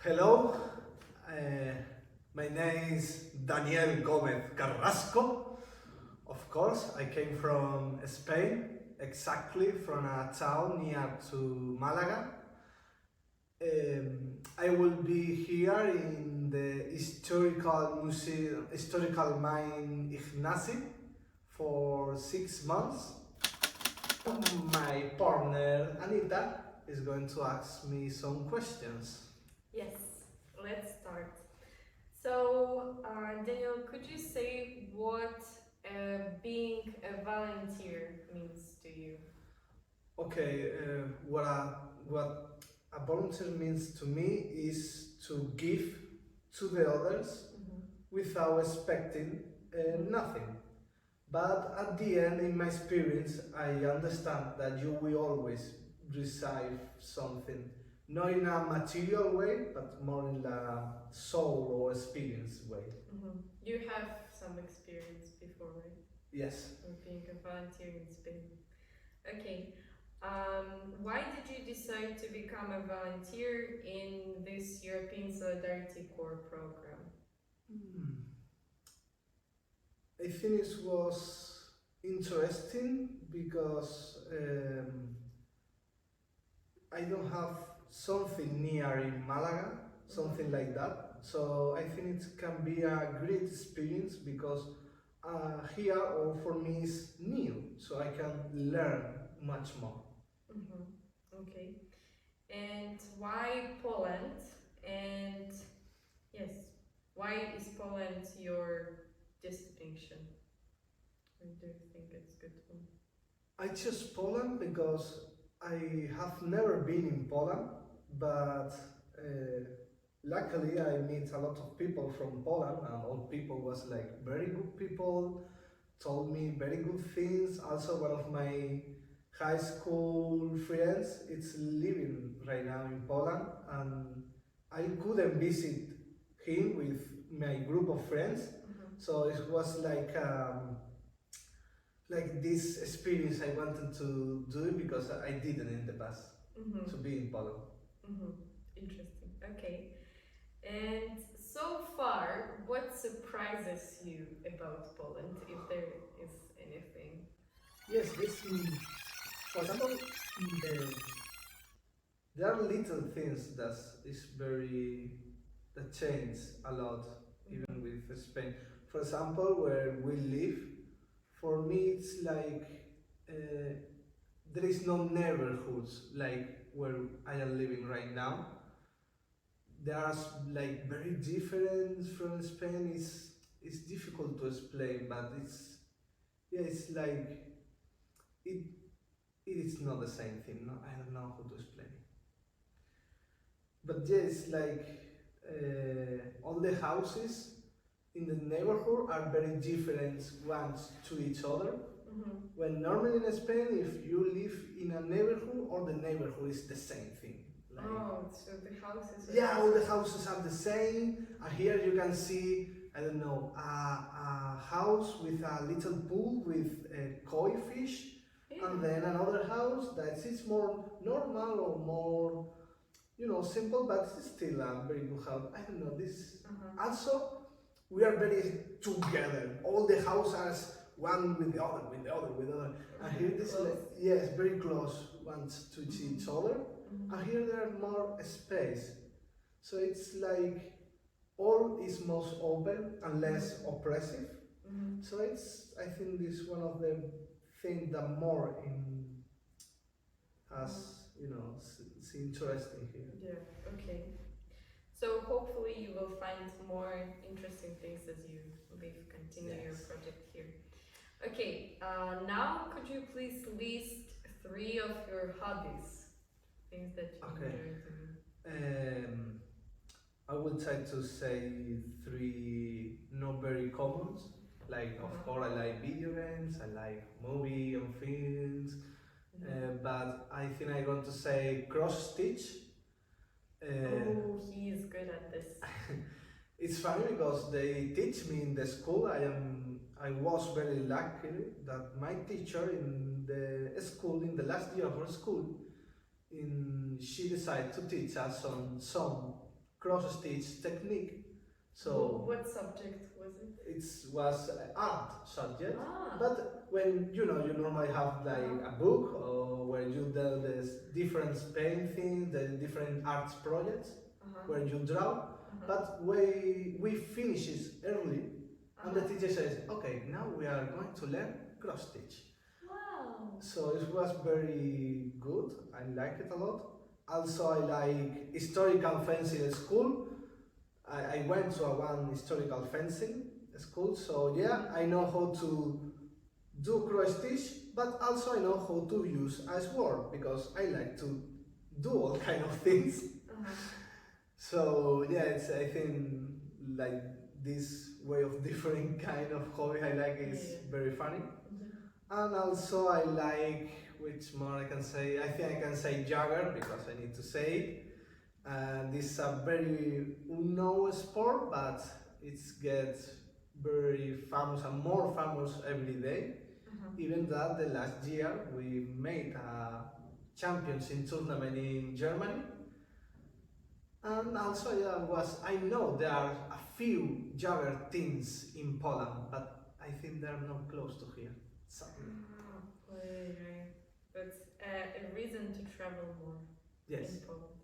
Hello, my name is Daniel Gomez Carrasco. Of course, I came from Spain, exactly from a town near to Malaga. I will be here in the historical museum, historical mine Ignacy for 6 months. My partner Anita is going to ask me some questions. Yes, let's start. So, Daniel, could you say what being a volunteer means to you? Okay, what a volunteer means to me is to give to the others without expecting nothing. But at the end, in my experience, I understand that you will always receive something, not in a material way, but more in a soul or experience way. You have some experience before, right? Yes. Of being a volunteer in Spain. Okay. Why did you decide to become a volunteer in this European Solidarity Corps program? I think it was interesting because I don't have something near in Malaga, something like that. So I think it can be a great experience because here, or for me, is new, so I can learn much more. Okay. And why Poland? And yes, why is Poland your destination? Or do you think it's good one? I chose Poland because I have never been in Poland, but luckily I meet a lot of people from Poland, and all people was like very good people, told me very good things. Also, one of my high school friends is living right now in Poland, and I couldn't visit him with my group of friends, so it was like this experience I wanted to do it because I didn't in the past to be in Poland. Interesting. Okay. And so far, what surprises you about Poland, if there is anything? Yes, for example, there are little things that change a lot, even with Spain. For example, where we live, for me it's like there is no neighborhoods like where I am living right now. They are like very different from Spain. It's difficult to explain, but it's like it it is not the same thing. No, I don't know how to explain it. But yes, like all the houses in the neighborhood are very different ones to each other. When normally in Spain, if you live in a neighborhood, all the neighborhood is the same thing. Like, So the houses are yeah, all the houses are the same. And here you can see, I don't know, a house with a little pool with koi fish, and then another house that is more normal or more, simple, but it's still a very good house. I don't know this. Also, we are very together. All the houses one with the other, with the other, with the other. And here this is yes, very close ones to each other. And here there are more space. So it's like all is most open and less oppressive. So I think this is one of the things that more it's interesting here. Yeah, okay. So hopefully you will find more interesting things as you continue your project here. Okay, now could you please list 3 of your hobbies? Things that you enjoy doing. I will try to say 3 not very commons. Like, of course, I like video games, I like movie and films, but I think I'm going to say cross stitch. He is good at this. It's funny because they teach me in the school. I was very lucky that my teacher in the school, in the last year of our school, she decided to teach us on some cross-stitch technique. So what subject was it? it was art subject. Ah. But when you normally have like a book or where you do this different paintings, the different arts projects where you draw. But we finish it early, and the teacher says, "Okay, now we are going to learn cross stitch." Wow. So it was very good. I like it a lot. Also, I like historical fencing at school. I went to one historical fencing school, so yeah, I know how to do cross stitch, but also I know how to use a sword because I like to do all kind of things. So yeah, it's I think like this way of different kind of hobby I like is very funny. And also I like, which more I can say, I think I can say jogger because I need to say it. And this is a very unknown sport, but it gets very famous and more famous every day. Even that the last year we made a championship tournament in Germany. And also I know there are a few jogger teams in Poland, but I think they're not close to here. Right. But a reason to travel more Yes. in Poland.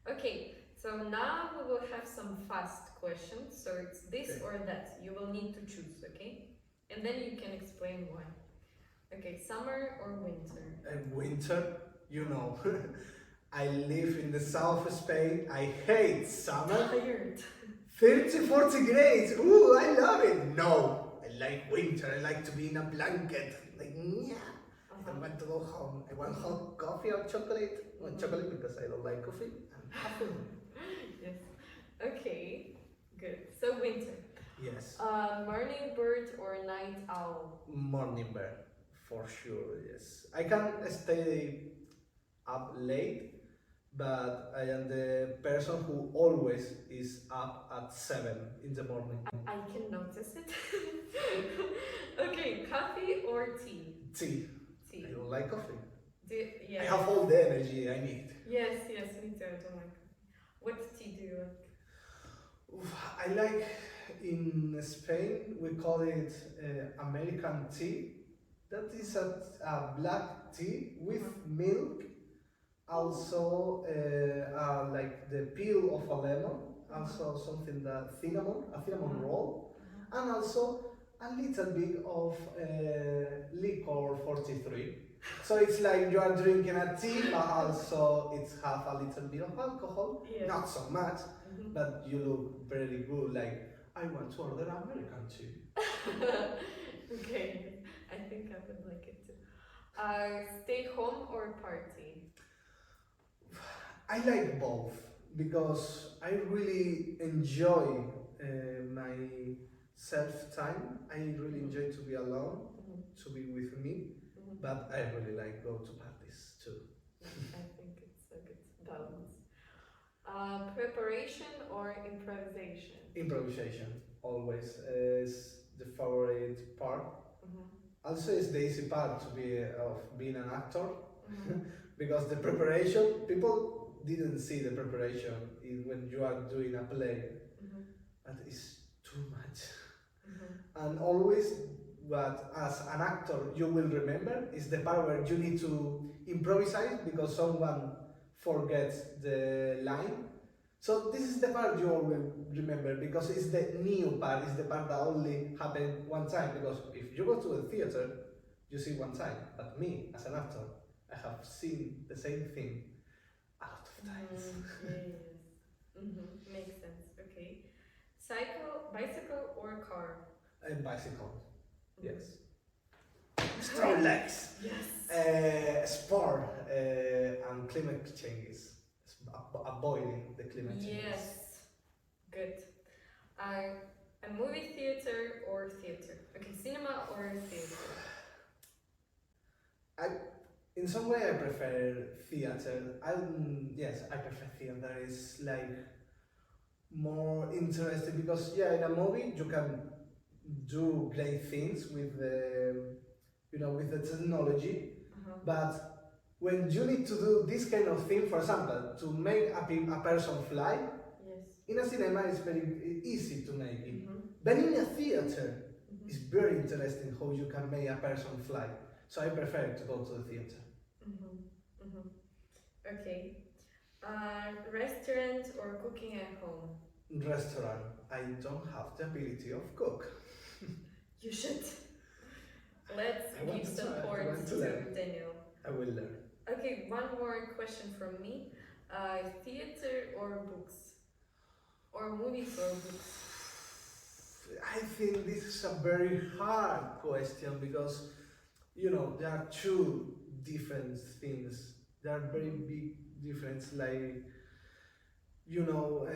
Okay, so now we will have some fast questions. So it's this or that. You will need to choose, okay? And then you can explain why. Okay, summer or winter? Winter, I live in the south of Spain. I hate summer. Tired. 30, 40 grades. Ooh, I love it. No, I like winter. I like to be in a blanket. Like, yeah. I don't want to go home. I want hot coffee or chocolate. Well, chocolate because I don't like coffee. Yes. Okay, good. So winter. Yes. Morning bird or night owl? Morning bird, for sure, yes. I can stay up late, but I am the person who always is up at 7 in the morning. I can notice it. Okay, coffee or tea? Tea. I don't like coffee. Yeah. I have all the energy I need. Yes, me too. I don't like coffee. What tea do you like? I like, in Spain, we call it American tea. That is a black tea with milk, also like the peel of a lemon, also something that a cinnamon roll, and also a little bit of liquor 43. So it's like you are drinking a tea, but also it has a little bit of alcohol, not so much, but you look very good. Like, I want to order American tea. Okay, I think I would like it too. Stay home or party? I like both because I really enjoy my self-time. I really enjoy to be alone, to be with me, but I really like go to parties too. I think it's a good balance. Preparation or improvisation? Improvisation always is the favorite part. Also, it's the easy part to be of being an actor because the preparation, people didn't see the preparation when you are doing a play, but it's too much. And always what as an actor you will remember is the part where you need to improvise because someone forgets the line. So this is the part you always remember because it's the new part, it's the part that only happened one time, because if you go to the theater, you see one time, but me, as an actor, I have seen the same thing a lot of times. Makes sense, okay. Bicycle or car? Bicycle, yes. Strong legs. Yes. Sport and climate changes. Avoiding the climate changes. Yes, good. A movie theater or theater? Okay, cinema or theater? In some way I prefer theater. Yes, I prefer theater. It's like more interesting because in a movie you can do great things with the with the technology, but when you need to do this kind of thing, for example, to make a person fly, in a cinema it's very easy to make it. Mhm. But in a theater, Mhm. it's very interesting how you can make a person fly. So I prefer to go to the theater. Mhm. Mhm. Okay. Restaurant or cooking at home? Restaurant, I don't have the ability of cook. You should. Let's I want give to some try, I points want to to learn. Daniel. I will learn. Okay, one more question from me. Theater or books? Or movies or books? I think this is a very hard question because, you know, there are two different things. There are very big difference. Like, you know,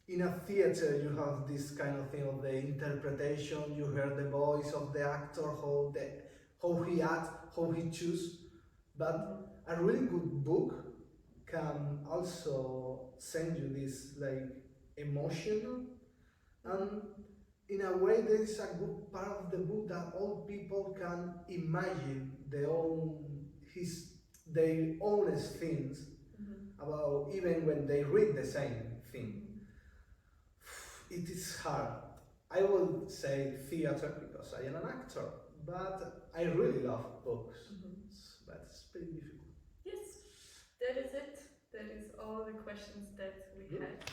in a theater you have this kind of thing of the interpretation. You hear the voice of the actor, how he acts, how he chooses. But a really good book can also send you this like emotion, and in a way there is a good part of the book that all people can imagine their own things about, even when they read the same thing. It is hard. I will say theater because I am an actor, but I really love books. But it's pretty difficult. Yes, that is it. That is all the questions that we Good. had.